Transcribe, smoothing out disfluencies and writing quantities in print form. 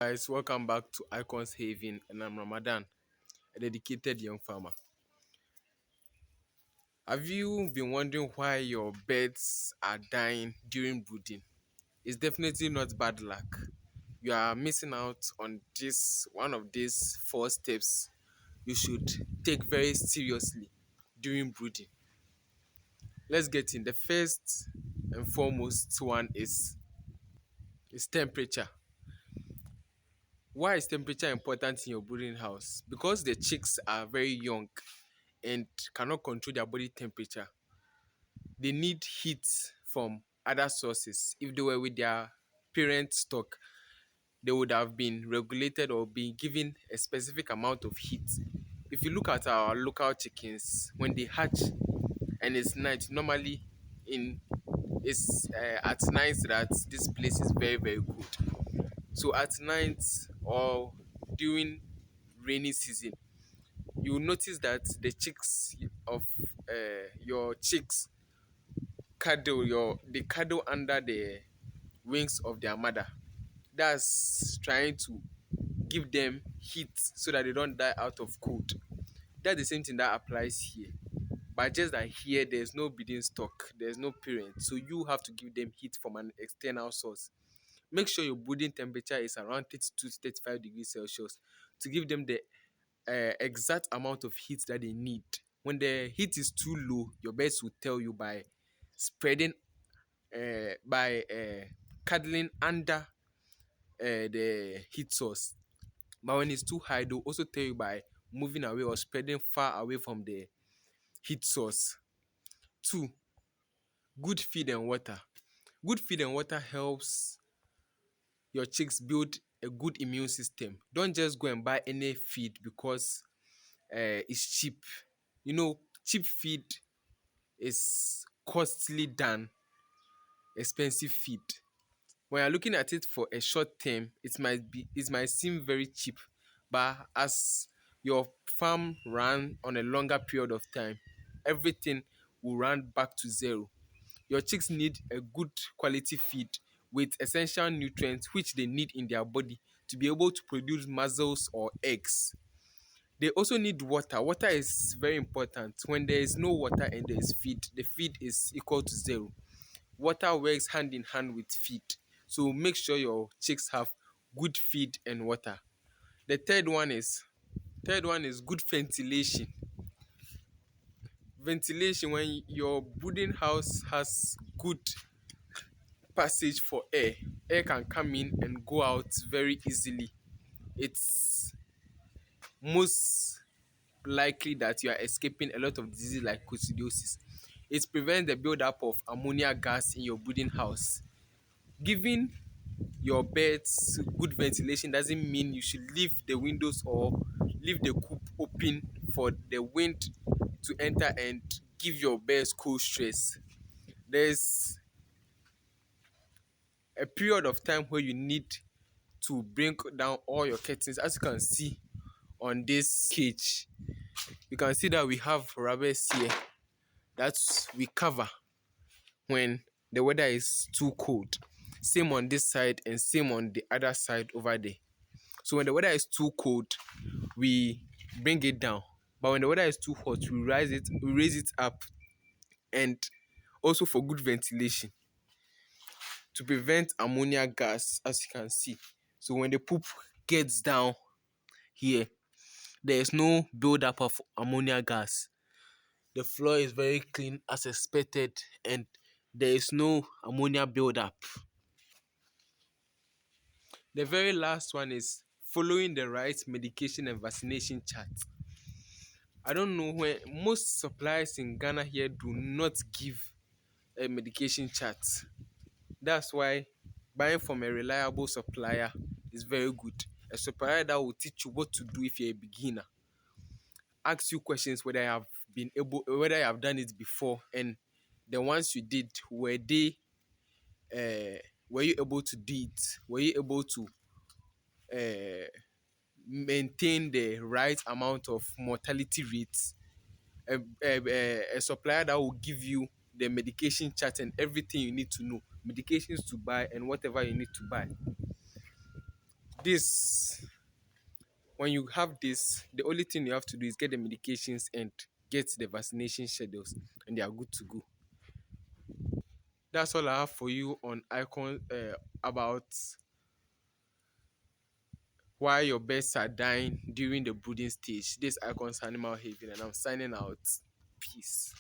Guys, welcome back to Icons Haven, and I'm Ramadan, a dedicated young farmer. Have you been wondering why your birds are dying during brooding? It's definitely not bad luck. You are missing out on this one of these four steps you should take very seriously during brooding. Let's get in. The first and foremost one is temperature. Why is temperature important in your brooding house? Because the chicks are very young and cannot control their body temperature. They need heat from other sources. If they were with their parent stock, they would have been regulated or been given a specific amount of heat. If you look at our local chickens, when they hatch and it's night, normally in it's at night that this place is very very cold. So at night or during rainy season, you will notice that the chicks of your chicks cuddle under the wings of their mother. That's trying to give them heat so that they don't die out of cold. That's the same thing that applies here. But just that here there's no breeding stock, there's no parent, so you have to give them heat from an external source. Make sure your brooding temperature is around 32 to 35 degrees Celsius to give them the exact amount of heat that they need. When the heat is too low, your birds will tell you by spreading, by cuddling under the heat source. But when it's too high, they'll also tell you by moving away or spreading far away from the heat source. Two, good feed and water. Good feed and water helps your chicks build a good immune system. Don't just go and buy any feed because it's cheap. You know, cheap feed is costly than expensive feed. When you're looking at it for a short term, it might seem very cheap, but as your farm run on a longer period of time, everything will run back to zero. Your chicks need a good quality feed with essential nutrients which they need in their body to be able to produce mussels or eggs. They also need water. Water is very important. When there is no water and there is feed, the feed is equal to zero. Water works hand in hand with feed. So make sure your chicks have good feed and water. The third one is good ventilation. Ventilation, when your brooding house has good passage for air, air can come in and go out very easily. It's most likely that you are escaping a lot of diseases like coccidiosis. It prevents the buildup of ammonia gas in your brooding house. Giving your birds good ventilation doesn't mean you should leave the windows or leave the coop open for the wind to enter and give your birds cold stress. There's a period of time where you need to bring down all your curtains. As you can see on this cage, you can see that we have rubbers here that we cover when the weather is too cold. Same on this side and same on the other side over there. So when the weather is too cold, we bring it down. But when the weather is too hot, we raise it up, and also for good ventilation to prevent ammonia gas, as you can see. So when the poop gets down here, there is no buildup of ammonia gas. The floor is very clean as expected, and there is no ammonia buildup. The very last one is following the right medication and vaccination chart. I don't know, when most suppliers in Ghana here do not give a medication chart. That's why buying from a reliable supplier is very good. A supplier that will teach you what to do if you're a beginner. Ask you questions whether you have done it before, and the ones you did, were you able to do it? Were you able to uh, maintain the right amount of mortality rates? A supplier that will give you the medication chart and everything you need to know, medications to buy and whatever you need to buy. This when you have this, the only thing you have to do is get the medications and get the vaccination schedules, and they are good to go. That's all I have for you on icon about why your birds are dying during the brooding stage. This icons animal haven, and I'm signing out. Peace.